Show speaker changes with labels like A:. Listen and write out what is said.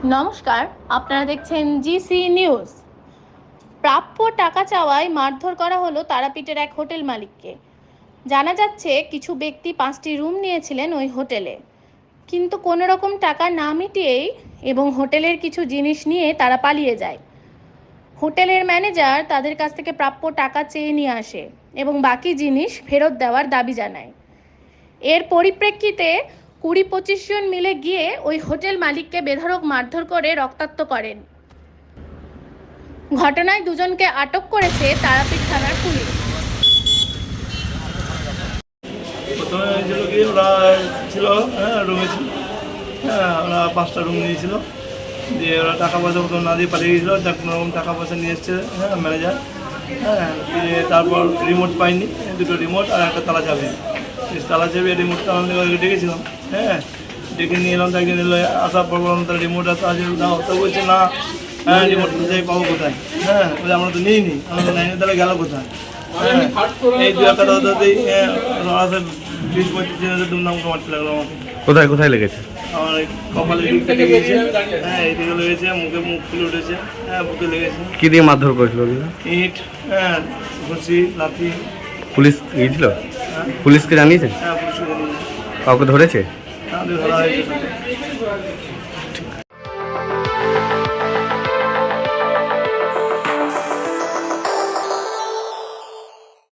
A: নমস্কার, আপনারা দেখছেন জিসি নিউজ। প্রাপ্য টাকা চাওয়ায় মারধর করা হলো তারাপীঠের এক হোটেল মালিককে। জানা যাচ্ছে কিছু ব্যক্তি 5টি রুম নিয়েছিলেন ওই হোটেলে, কিন্তু কোনো রকম টাকা না মিটিয়েই এবং হোটেলের কিছু জিনিস নিয়ে তারা পালিয়ে যায়। হোটেলের ম্যানেজার তাদের কাছ থেকে প্রাপ্য টাকা চেয়ে নিয়ে আসে এবং বাকি জিনিস ফেরত দেওয়ার দাবি জানায়। এর পরিপ্রেক্ষিতে 20-25 জন মিলে গিয়ে ওই হোটেল মালিককে বেধড়ক মারধর করে রক্তাক্ত করেন। ঘটনায় দুজনকে আটক করেছে তারাপীঠ থানার পুলিশ।
B: প্রথমে হয়েছিল কি ওরা ছিল রুমে ছিল, ওরা 5টা রুম নিয়েছিল, দিয়ে ওরা টাকা পয়সা মতো না দিয়ে পালিয়ে গিয়েছিলো। কোনো রকম টাকা পয়সা নিয়ে এসছে ম্যানেজার, দিয়ে তারপর রিমোট পাইনি, 2টো রিমোট আর একটা তালা চাবি। তালা চাবি রিমোটটা আমাদের ডেকেছিলাম, ডেকে নিয়ে এলাম। একদিন এলো, আসার পর বললাম তার রিমোট দাও, তো বলছে না, রিমোট কোথায় পাবো, কোথায়? বলে আমরা তো নিইনি, আমরা তো নেয়নি, তাহলে গেল কোথায়? এই 2-1 কথাতেই 20-25 দুমদাম মারতে লাগলো আমাকে।
C: কোথায় কোথায় লেগেছে?
B: আমার কপালে দিকটা লেগেছে, এইদিকে লেগেছে, মুখ ফুলে উঠেছে, বুকে লেগেছে।
C: কি দিয়ে মারধর করেছিল?
B: ইট, ঘুষি, লাঠি।
C: পুলিশ গিয়েছিল? পুলিশকে জানিয়েছেন?
B: পুলিশকে জানিয়েছে।
C: কাউকে ধরেছে?
B: ধরা হয়েছে।